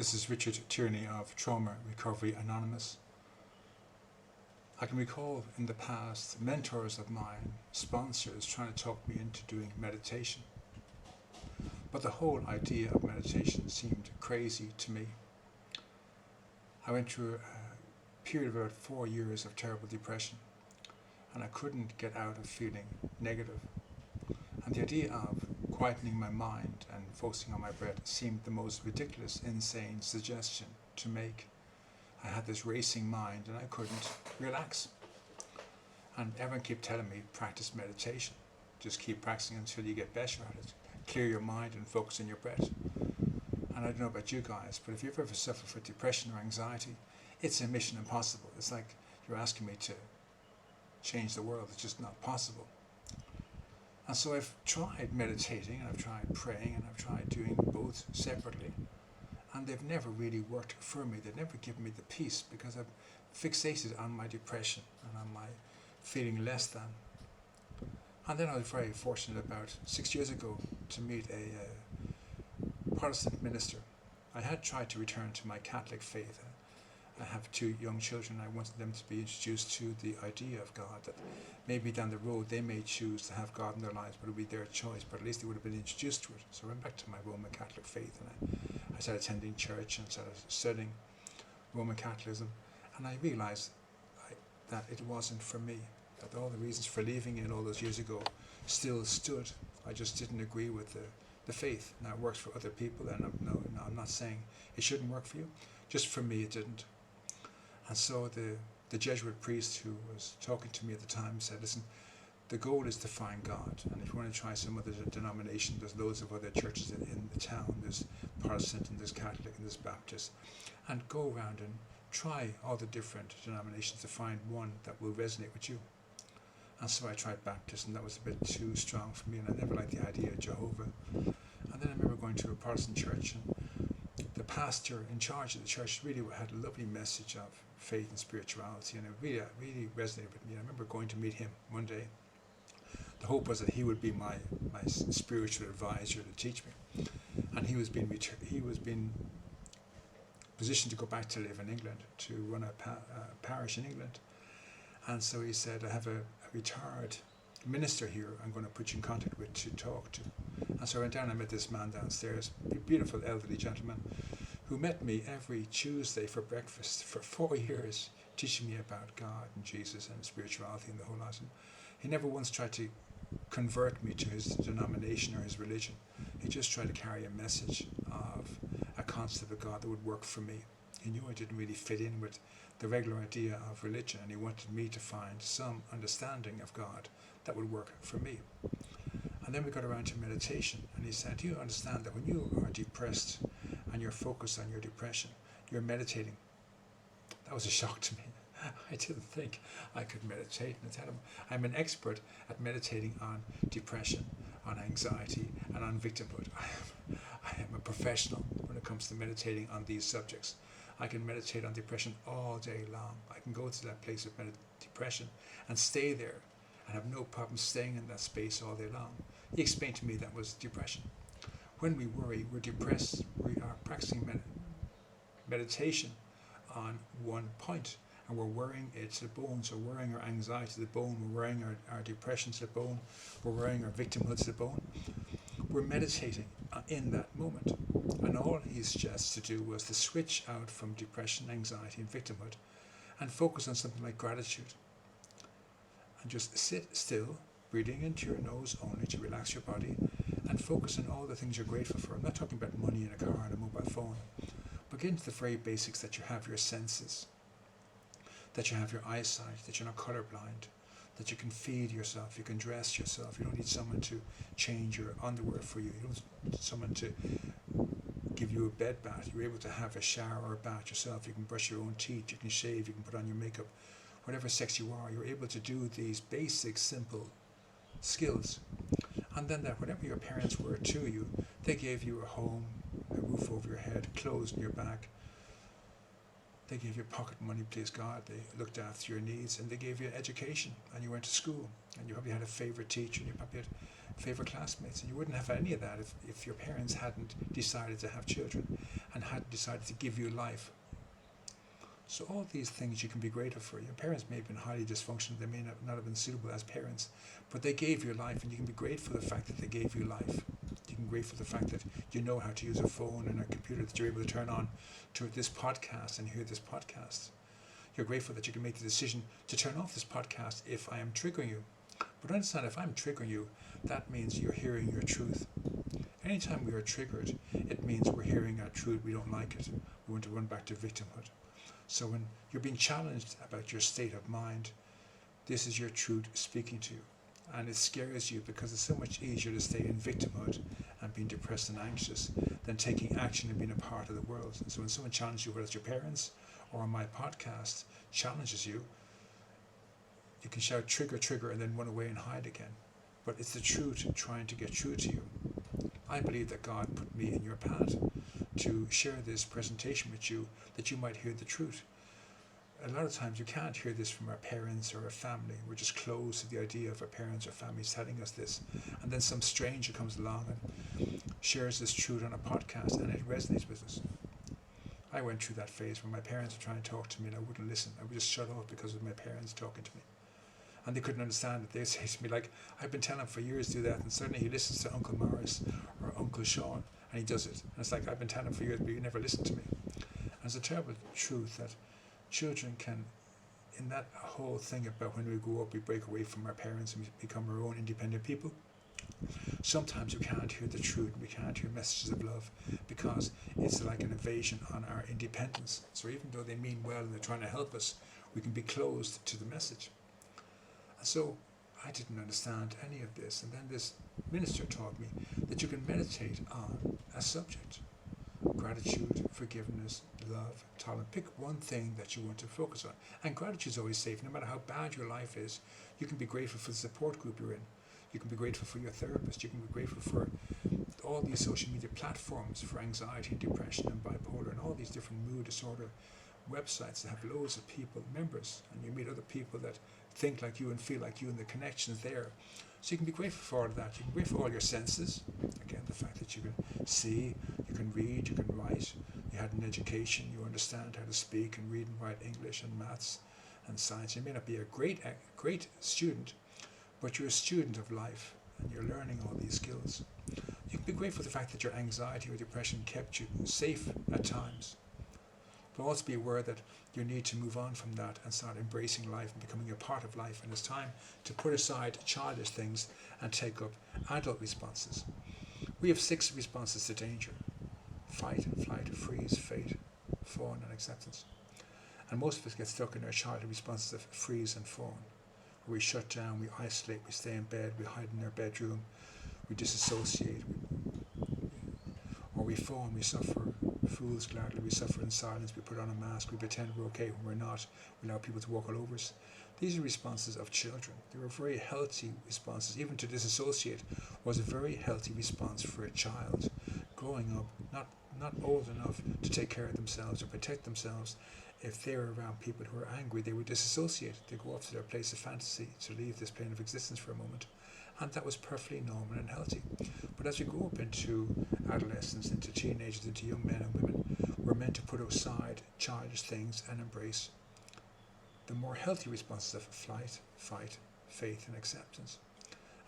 This is Richard Tierney of Trauma Recovery Anonymous. I can recall in the past mentors of mine, sponsors, trying to talk me into doing meditation. But the whole idea of meditation seemed crazy to me. I went through a period of about 4 years of terrible depression, and I couldn't get out of feeling negative. And the idea of quietening my mind and focusing on my breath seemed the most ridiculous, insane suggestion to make. I had this racing mind and I couldn't relax. And everyone kept telling me, practice meditation. Just keep practicing until you get better at it. Clear your mind and focus on your breath. And I don't know about you guys, but if you've ever suffered from depression or anxiety, it's a mission impossible. It's like you're asking me to change the world. It's just not possible. And so I've tried meditating and I've tried praying and I've tried doing both separately, and they've never really worked for me. They've never given me the peace because I've fixated on my depression and on my feeling less than. And then I was very fortunate about 6 years ago to meet a Protestant minister. I had tried to return to my Catholic faith. I have 2 young children. I wanted them to be introduced to the idea of God, that maybe down the road they may choose to have God in their lives, but it would be their choice, but at least they would have been introduced to it. So I went back to my Roman Catholic faith and I started attending church and started studying Roman Catholicism, and I realised that it wasn't for me, that all the reasons for leaving it all those years ago still stood. I just didn't agree with the faith. Now it works for other people, and I'm not saying it shouldn't work for you, just for me it didn't. And so the Jesuit priest who was talking to me at the time said, listen, the goal is to find God, and if you want to try some other denomination, there's loads of other churches in the town. There's Protestant and there's Catholic and there's Baptist, and go around and try all the different denominations to find one that will resonate with you. And so I tried Baptist, and that was a bit too strong for me, and I never liked the idea of Jehovah. And then I remember going to a Protestant church, and the pastor in charge of the church really had a lovely message of faith and spirituality, and it really resonated with me. I remember going to meet him one day. The hope was that he would be my spiritual advisor to teach me, and he was being positioned to go back to live in England, to run a parish in England. And so he said, I have a retired minister here I'm going to put you in contact with to talk to. And so I went down and I met this man downstairs, a beautiful elderly gentleman, who met me every Tuesday for breakfast for 4 years, teaching me about God and Jesus and spirituality and the whole lot. And he never once tried to convert me to his denomination or his religion. He just tried to carry a message of a concept of God that would work for me. He knew I didn't really fit in with the regular idea of religion, and he wanted me to find some understanding of God that would work for me. And then we got around to meditation, and he said, do you understand that when you are depressed and you're focused on your depression, you're meditating? That was a shock to me. I didn't think I could meditate. And I tell him, I'm an expert at meditating on depression, on anxiety, and on victimhood. I am a professional when it comes to meditating on these subjects. I can meditate on depression all day long. I can go to that place of depression and stay there and have no problem staying in that space all day long. He explained to me that was depression. When we worry, we're depressed. We are practicing meditation on one point, and we're worrying it to the bone. So we're worrying our anxiety to the bone, we're worrying our depression to the bone, we're worrying our victimhood to the bone. We're meditating in that moment. And all he suggests to do was to switch out from depression, anxiety and victimhood and focus on something like gratitude. And just sit still, breathing into your nose only to relax your body, and focus on all the things you're grateful for. I'm not talking about money in a car and a mobile phone, but get into the very basics, that you have your senses, that you have your eyesight, that you're not colorblind, that you can feed yourself, you can dress yourself. You don't need someone to change your underwear for you. You don't need someone to give you a bed bath. You're able to have a shower or a bath yourself. You can brush your own teeth, you can shave, you can put on your makeup. Whatever sex you are, you're able to do these basic, simple skills. And then that whatever your parents were to you, they gave you a home, a roof over your head, clothes on your back. They gave you pocket money, please God. They looked after your needs, and they gave you education, and you went to school, and you probably had a favorite teacher, and you probably had favorite classmates, and you wouldn't have any of that if your parents hadn't decided to have children. and hadn't decided to give you life. So all these things you can be grateful for. Your parents may have been highly dysfunctional, they may not have been suitable as parents, but they gave you life, and you can be grateful for the fact that they gave you life. You can be grateful for the fact that you know how to use a phone and a computer, that you're able to turn on to this podcast and hear this podcast. You're grateful that you can make the decision to turn off this podcast if I am triggering you. But understand, if I'm triggering you, that means you're hearing your truth. Anytime we are triggered, it means we're hearing our truth, we don't like it. We want to run back to victimhood. So when you're being challenged about your state of mind, this is your truth speaking to you. And it scares you because it's so much easier to stay in victimhood and being depressed and anxious than taking action and being a part of the world. And so when someone challenges you, whether it's your parents or on my podcast, challenges you, you can shout trigger, trigger, and then run away and hide again. But it's the truth trying to get through to you. I believe that God put me in your path to share this presentation with you, that you might hear the truth. A lot of times you can't hear this from our parents or our family. We're just closed to the idea of our parents or families telling us this. And then some stranger comes along and shares this truth on a podcast, and it resonates with us. I went through that phase where my parents were trying to talk to me and I wouldn't listen. I would just shut off because of my parents talking to me. And they couldn't understand it. They'd say to me, like, I've been telling him for years to do that, and suddenly he listens to Uncle Morris or Uncle Sean, and he does it. And it's like, I've been telling him for years, but you never listen to me. And it's a terrible truth that children can, in that whole thing about when we grow up, we break away from our parents and we become our own independent people. Sometimes we can't hear the truth, we can't hear messages of love, because it's like an invasion on our independence. So even though they mean well and they're trying to help us, we can be closed to the message. So I didn't understand any of this, and then this minister taught me that you can meditate on a subject: gratitude, forgiveness, love, tolerance. Pick one thing that you want to focus on. And gratitude is always safe. No matter how bad your life is, you can be grateful for the support group you're in. You can be grateful for your therapist. You can be grateful for all these social media platforms for anxiety and depression and bipolar and all these different mood disorder websites that have loads of people, members, and you meet other people that think like you and feel like you, and the connections there. So you can be grateful for all of that. You can be grateful for all your senses. Again, the fact that you can see, you can read, you can write, you had an education, you understand how to speak and read and write English and maths and science. You may not be a great student, but you're a student of life and you're learning all these skills. You can be grateful for the fact that your anxiety or depression kept you safe at times. But also be aware that you need to move on from that and start embracing life and becoming a part of life. And it's time to put aside childish things and take up adult responses. We have 6 responses to danger: fight, flight, freeze, fate, fawn, and acceptance. And most of us get stuck in our childhood responses of freeze and fawn, where we shut down, we isolate, we stay in bed, we hide in our bedroom, we disassociate, or we fawn, we suffer fools gladly, we suffer in silence, we put on a mask, we pretend we're okay when we're not, we allow people to walk all over us. These are responses of children. They were very healthy responses. Even to disassociate was a very healthy response for a child growing up, not old enough to take care of themselves or protect themselves. If they were around people who were angry, they would disassociate. They go off to their place of fantasy to leave this plane of existence for a moment. And that was perfectly normal and healthy. But as we grow up into adolescence, into teenagers, into young men and women, we're meant to put aside childish things and embrace the more healthy responses of flight, fight, faith, and acceptance.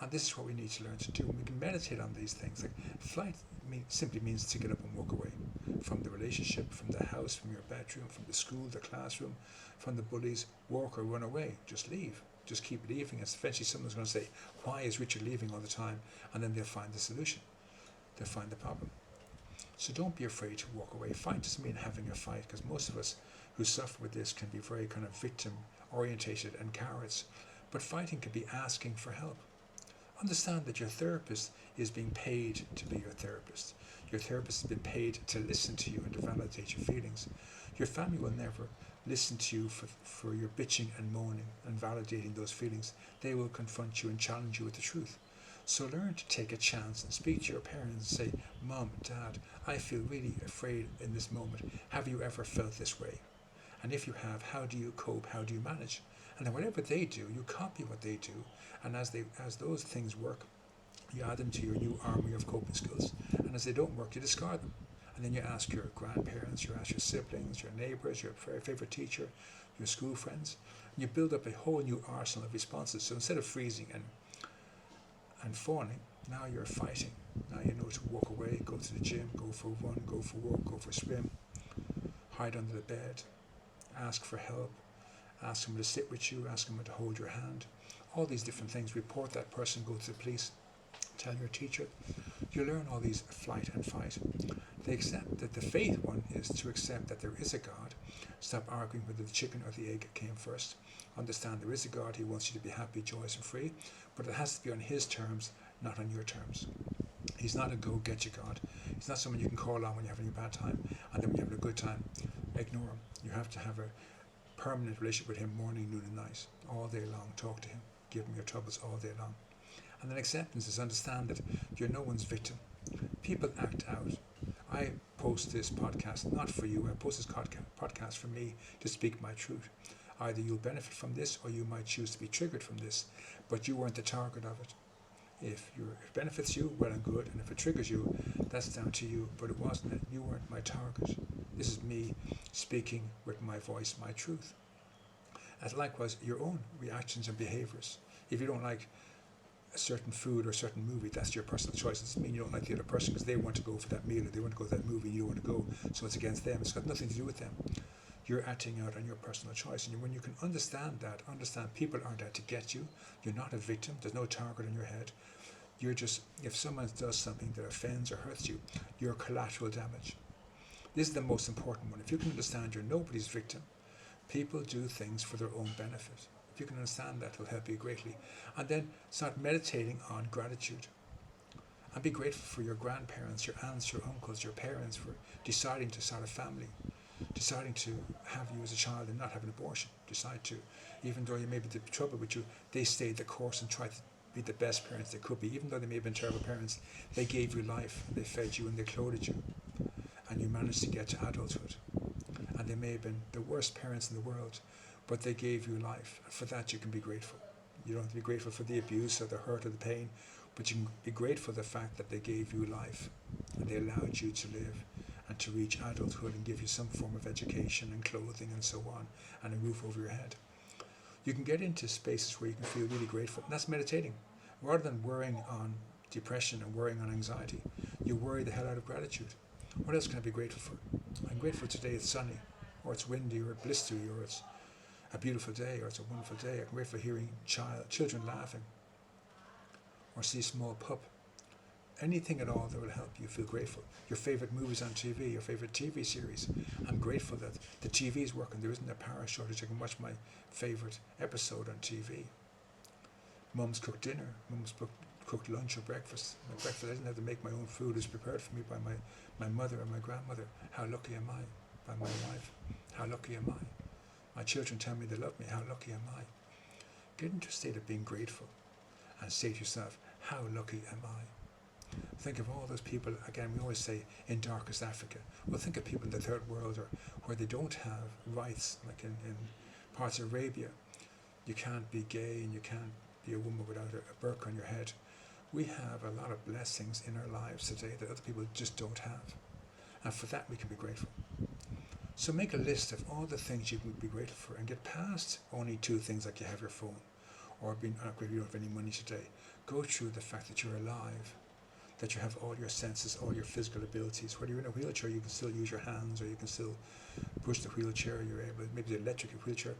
And this is what we need to learn to do. And we can meditate on these things. Like flight simply means to get up and walk away from the relationship, from the house, from your bedroom, from the school, the classroom, from the bullies. Walk or run away. Just leave. Just keep leaving. And eventually someone's going to say, why is Richard leaving all the time? And then they'll find the solution. They'll find the problem. So don't be afraid to walk away. Fight doesn't mean having a fight, because most of us who suffer with this can be very kind of victim orientated and cowards. But fighting can be asking for help. Understand that your therapist is being paid to be your therapist. Your therapist has been paid to listen to you and to validate your feelings. Your family will never listen to you for your bitching and moaning and validating those feelings. They will confront you and challenge you with the truth. So learn to take a chance and speak to your parents and say, Mom, Dad, I feel really afraid in this moment. Have you ever felt this way? And if you have, how do you cope? How do you manage? And then whatever they do, you copy what they do. And as those things work, you add them to your new army of coping skills. And as they don't work, you discard them. And then you ask your grandparents, you ask your siblings, your neighbours, your favourite teacher, your school friends. And you build up a whole new arsenal of responses. So instead of freezing and fawning, now you're fighting. Now you know to walk away, go to the gym, go for a run, go for a walk, go for a swim, hide under the bed, ask for help, ask someone to sit with you, ask someone to hold your hand. All these different things. Report that person, go to the police, tell your teacher. You learn all these flight and fight. They accept that the faith one is to accept that there is a God. Stop arguing whether the chicken or the egg came first. Understand there is a God. He wants you to be happy, joyous and free, but it has to be on his terms, not on your terms. He's not a go-get-you God. He's not someone you can call on when you're having a bad time, and then when you're having a good time, ignore him. You have to have a permanent relationship with him morning, noon and night, all day long. Talk to him. Give him your troubles all day long. And then acceptance is understand that you're no one's victim. People act out. I post this podcast not for you. I post this podcast for me to speak my truth. Either you'll benefit from this or you might choose to be triggered from this, but you weren't the target of it. If it benefits you, well and good, and if it triggers you, that's down to you, but it wasn't it. You weren't my target. This is me speaking with my voice, my truth. And likewise, your own reactions and behaviours. If you don't like a certain food or a certain movie, that's your personal choice. It doesn't mean you don't like the other person because they want to go for that meal or they want to go to that movie and you don't want to go, so it's against them. It's got nothing to do with them. You're acting out on your personal choice. And when you can understand that, understand people aren't out to get you. You're not a victim. There's no target on your head. You're just, if someone does something that offends or hurts you, you're collateral damage. This is the most important one. If you can understand you're nobody's victim, people do things for their own benefit. If you can understand that, it will help you greatly. And then start meditating on gratitude. And be grateful for your grandparents, your aunts, your uncles, your parents for deciding to start a family, deciding to have you as a child and not have an abortion. Decide to, even though you may be in trouble with you, they stayed the course and tried to be the best parents they could be. Even though they may have been terrible parents, they gave you life, and they fed you and they clothed you. And you managed to get to adulthood. And they may have been the worst parents in the world, but they gave you life. And for that you can be grateful. You don't have to be grateful for the abuse or the hurt or the pain, but you can be grateful for the fact that they gave you life and they allowed you to live and to reach adulthood and give you some form of education and clothing and so on, and a roof over your head. You can get into spaces where you can feel really grateful, and that's meditating. Rather than worrying on depression and worrying on anxiety, you worry the hell out of gratitude. What else can I be grateful for? I'm grateful today it's sunny, or it's windy, or blistery, or it's a beautiful day, or it's a wonderful day. I'm grateful for hearing children laughing, or see a small pup. Anything at all that will help you feel grateful. Your favourite movies on TV, your favourite TV series. I'm grateful that the TV is working. There isn't a power shortage. I can watch my favourite episode on TV. Mum's cooked dinner. Mum's cooked lunch or breakfast. My breakfast, I didn't have to make my own food. It was prepared for me by my mother and my grandmother. How lucky am I? By my wife. How lucky am I? My children tell me they love me. How lucky am I? Get into a state of being grateful and say to yourself, how lucky am I? Think of all those people, again, we always say in darkest Africa. Well, think of people in the third world or where they don't have rights, like in parts of Arabia. You can't be gay and you can't be a woman without a burqa on your head. We have a lot of blessings in our lives today that other people just don't have. And for that we can be grateful. So make a list of all the things you can be grateful for and get past only two things like you have your phone or being not grateful you don't have any money today. Go through the fact that you're alive, that you have all your senses, all your physical abilities. Whether you're in a wheelchair, you can still use your hands or you can still push the wheelchair, you're able, maybe the electric wheelchair.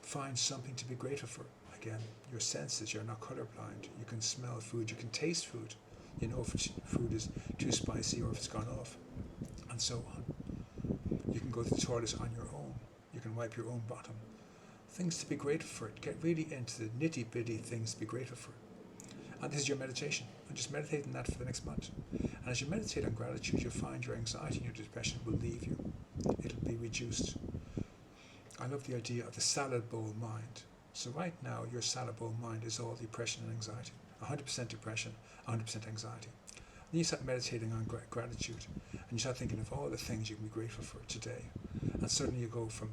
Find something to be grateful for. Again, your senses, you're not colorblind. You can smell food, you can taste food. You know if food is too spicy or if it's gone off, and so on. You can go to the toilet on your own. You can wipe your own bottom. Things to be grateful for. Get really into the nitty-bitty things to be grateful for. And this is your meditation. And just meditate on that for the next month. And as you meditate on gratitude, you'll find your anxiety and your depression will leave you. It'll be reduced. I love the idea of the salad bowl mind. So right now, your salad bowl mind is all depression and anxiety. 100% depression, 100% anxiety. Then you start meditating on gratitude. And you start thinking of all the things you can be grateful for today. And suddenly you go from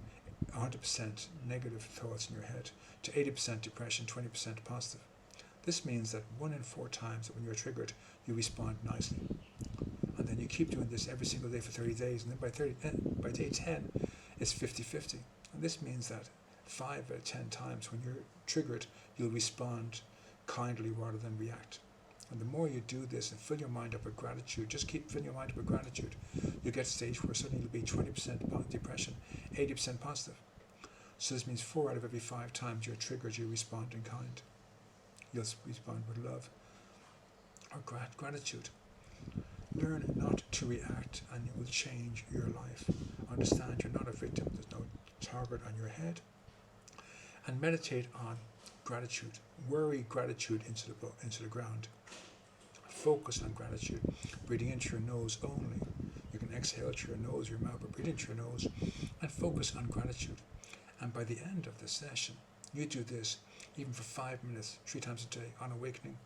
100% negative thoughts in your head to 80% depression, 20% positive. This means that 1 in 4 times that when you're triggered, you respond nicely. And then you you keep doing this every single day for 30 days, and then by day 10, it's 50-50. And this means that 5 out of 10 times when you're triggered, you'll respond kindly rather than react. And the more you do this and fill your mind up with gratitude, just keep filling your mind up with gratitude, you'll get to a stage where suddenly you'll be 20% depression, 80% positive. So this means 4 out of every 5 times you're triggered, you respond in kind. You'll respond with love or gratitude. Learn not to react and it will change your life. Understand you're not a victim, there's no target on your head. And meditate on gratitude. Worry gratitude into the ground. Focus on gratitude. Breathing into your nose only. You can exhale through your nose, your mouth, but breathe into your nose and focus on gratitude. And by the end of the session, you do this even for 5 minutes, 3 times a day, on awakening,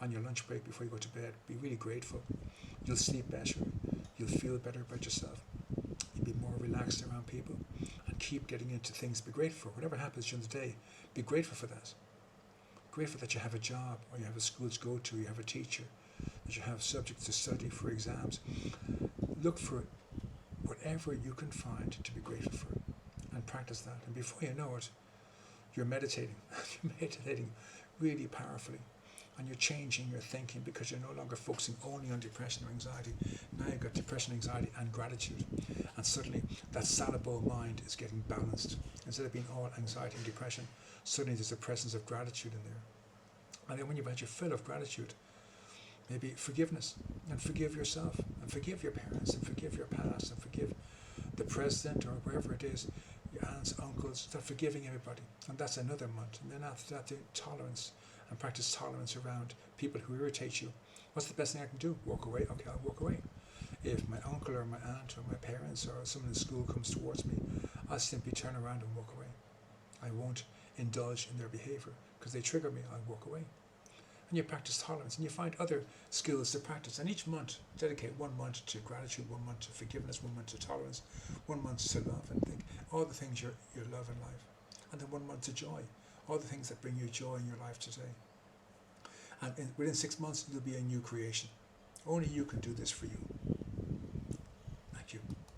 on your lunch break before you go to bed. Be really grateful. You'll sleep better. You'll feel better about yourself. You'll be more relaxed around people. And keep getting into things. Be grateful. Whatever happens during the day, be grateful for that. Grateful that you have a job, or you have a school to go to, you have a teacher, that you have subjects to study for exams. Look for whatever you can find to be grateful for and practice that. And before you know it, you're meditating. You're meditating really powerfully. And you're changing your thinking because you're no longer focusing only on depression or anxiety. Now you've got depression, anxiety, and gratitude. And suddenly that salable mind is getting balanced. Instead of being all anxiety and depression, suddenly there's a presence of gratitude in there. And then when you've had your fill of gratitude, maybe forgiveness, and forgive yourself, and forgive your parents, and forgive your past, and forgive the president or wherever it is, your aunts, uncles, start forgiving everybody. And that's another month. And then after that, tolerance, and practice tolerance around people who irritate you. What's the best thing I can do? Walk away? Okay, I'll walk away. If my uncle or my aunt or my parents or someone in school comes towards me, I'll simply turn around and walk away. I won't indulge in their behavior because they trigger me. I'll walk away. And you practice tolerance, and you find other skills to practice. And each month, dedicate 1 month to gratitude, 1 month to forgiveness, 1 month to tolerance, 1 month to love, and think all the things you love in life. And then 1 month to joy, all the things that bring you joy in your life today. And within 6 months, you'll be a new creation. Only you can do this for you.